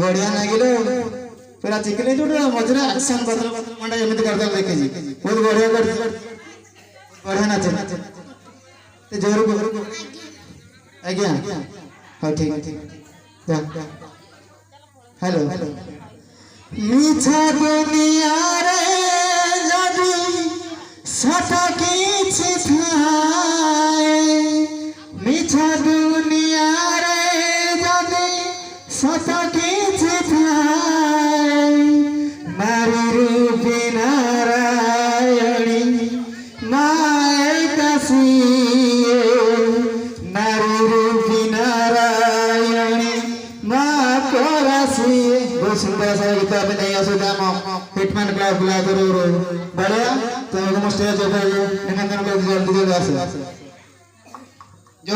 बढ़िया लगिलो पूरा चिकने जोड़ मजरे एक्शन बदल मंडा एमिति करदल देखे जी बहुत बढ़िया कर बढ़िया नाचे ते जोर को आज्ञा हां ठीक जा हेलो मीठा दुनिया रे जदी सता किछि थाए मीठा दुनिया रे जदी सता किछि थाए मारी रूपी नारायणी माए कासिए नारी रूपी नारायणी माँ कोरासिए बहुत सुंदर सा गीत अभी नहीं आसुदा हम हिटमैन क्लब बुला करो बढ़िया तो हम स्टेज पे निकंदन को जल्दी जल्दी आसे जो